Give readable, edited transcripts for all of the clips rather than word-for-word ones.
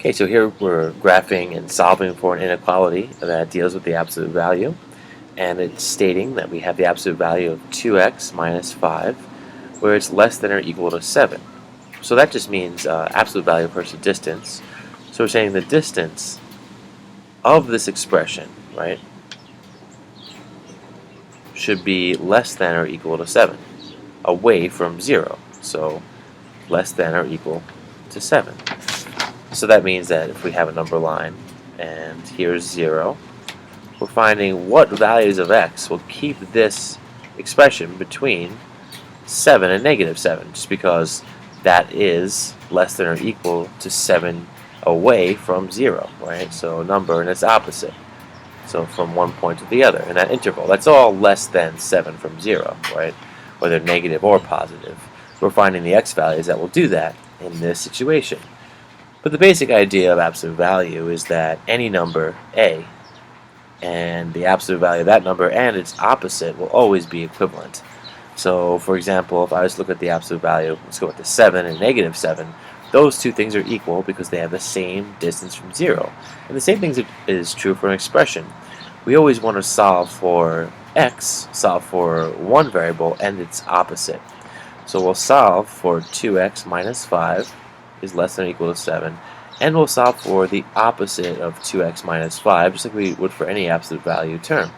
Okay, so here we're graphing and solving for an inequality that deals with the absolute value, and it's stating that we have the absolute value of 2x minus 5, where it's less than or equal to 7. So that just means absolute value versus distance. So we're saying the distance of this expression, right, should be less than or equal to 7, away from 0. So less than or equal to 7. So that means that if we have a number line, and here's 0, we're finding what values of x will keep this expression between 7 and negative 7, just because that is less than or equal to 7 away from 0, right? So a number and its opposite. So from one point to the other in that interval. That's all less than 7 from 0, right? Whether negative or positive. We're finding the x values that will do that in this situation. But the basic idea of absolute value is that any number, a, and the absolute value of that number and its opposite will always be equivalent. So, for example, if I was to look at the absolute value, let's go with the 7 and negative 7, those two things are equal because they have the same distance from 0. And the same thing is true for an expression. We always want to solve for x, solve for one variable and its opposite. So we'll solve for 2x minus 5 is less than or equal to 7, and we'll solve for the opposite of 2x minus 5, just like we would for any absolute value term,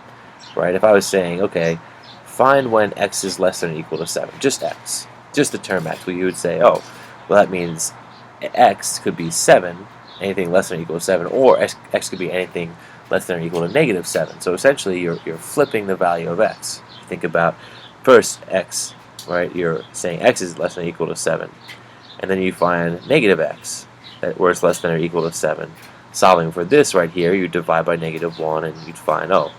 right? If I was saying, okay, find when x is less than or equal to 7, just x, just the term x, well, you would say, oh, well, that means x could be 7, anything less than or equal to 7, or x could be anything less than or equal to negative 7. So essentially, you're flipping the value of x. Think about first x, right? You're saying x is less than or equal to 7. And then you find negative x, where it's less than or equal to 7. Solving for this right here, you divide by negative 1, and you'd find, oh,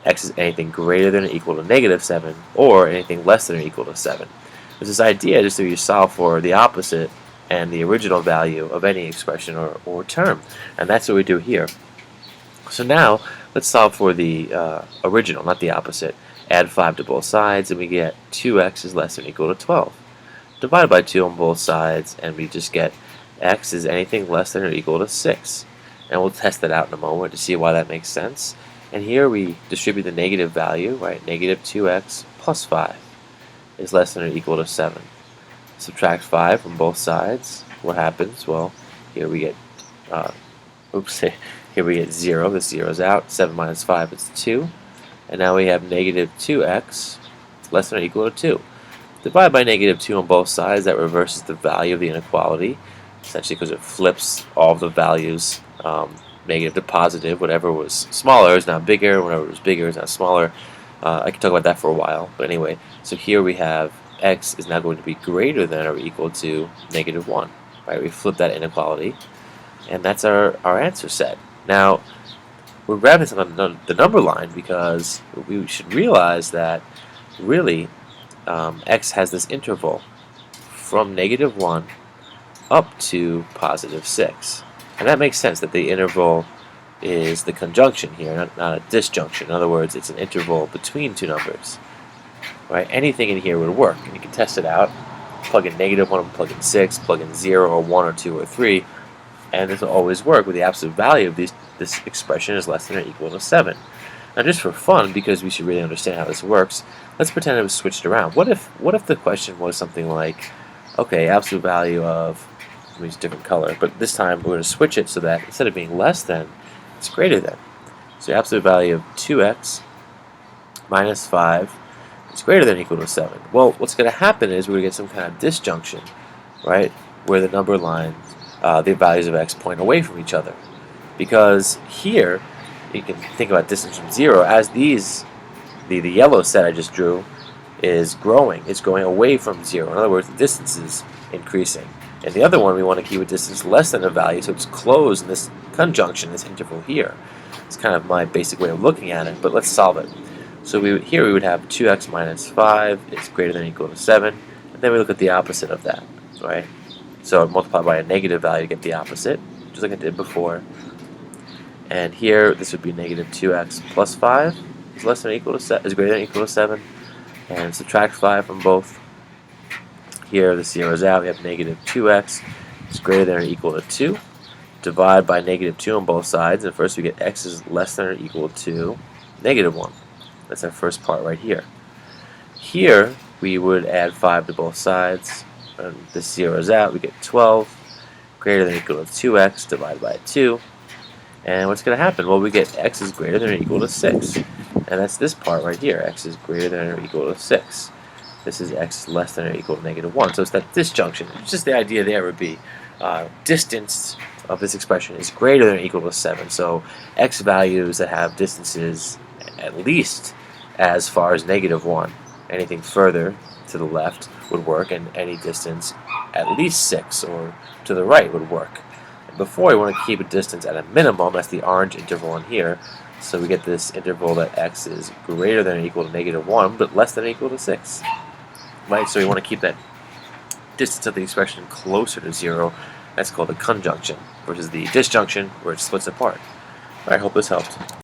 x is anything greater than or equal to negative 7, or anything less than or equal to 7. There's this idea just that you solve for the opposite and the original value of any expression or term. And that's what we do here. So now, let's solve for the original, not the opposite. Add 5 to both sides, and we get 2x is less than or equal to 12. Divide by 2 on both sides, and we just get x is anything less than or equal to 6. And we'll test that out in a moment to see why that makes sense. And here we distribute the negative value, right? Negative 2x plus 5 is less than or equal to 7. Subtract 5 from both sides. What happens? Well, here we get, here we get 0. The 0's out. 7 minus 5 is 2. And now we have negative 2x less than or equal to 2. Divide by negative 2 on both sides. That reverses the value of the inequality, essentially because it flips all of the values, negative to positive. Whatever was smaller is now bigger. Whatever was bigger is now smaller. I can talk about that for a while. But anyway, so here we have x is now going to be greater than or equal to negative 1. Right? We flip that inequality, and that's our answer set. Now, we're grabbing this on the number line because we should realize that really x has this interval from negative 1 up to positive 6. And that makes sense that the interval is the conjunction here, not a disjunction. In other words, it's an interval between two numbers. Right? Anything in here would work, and you can test it out. Plug in negative 1, plug in 6, plug in 0 or 1 or 2 or 3, and this will always work with the absolute value of this expression is less than or equal to 7. Now, just for fun, because we should really understand how this works, let's pretend it was switched around. What if the question was something like, okay, absolute value of, let me use a different color, but this time we're going to switch it so that instead of being less than, it's greater than. So the absolute value of 2x minus 5 is greater than or equal to 7. Well, what's going to happen is we're going to get some kind of disjunction, right, where the number lines, the values of x point away from each other. Because here, you can think about distance from 0 as the yellow set I just drew is growing. It's going away from 0. In other words, the distance is increasing. And the other one, we want to keep a distance less than a value, so it's closed in this conjunction, this interval here. It's kind of my basic way of looking at it, but let's solve it. So here we would have 2x minus 5 is greater than or equal to 7, and then we look at the opposite of that, right? So multiply by a negative value to get the opposite, just like I did before. And here, this would be negative 2x plus 5 is less than or equal to is greater than or equal to 7, and subtract 5 from both. Here, the 0 is out. We have negative 2x is greater than or equal to 2. divide by -2 on both sides, and first we get x is less than or equal to -1. That's our first part right here. Here we would add 5 to both sides, and this zeroes out, we get 12 greater than or equal to 2x divided by 2. And what's going to happen? Well, we get x is greater than or equal to 6. And that's this part right here. X is greater than or equal to 6. This is x is less than or equal to -1. So it's that disjunction. It's just the idea there would be distance of this expression is greater than or equal to 7. So x values that have distances at least as far as -1. Anything further to the left would work, and any distance at least 6 or to the right would work. Before, you want to keep a distance at a minimum. That's the orange interval in here. So we get this interval that x is greater than or equal to -1, but less than or equal to 6. Right? So we want to keep that distance of the expression closer to 0. That's called the conjunction, versus the disjunction, where it splits apart. I hope this helped.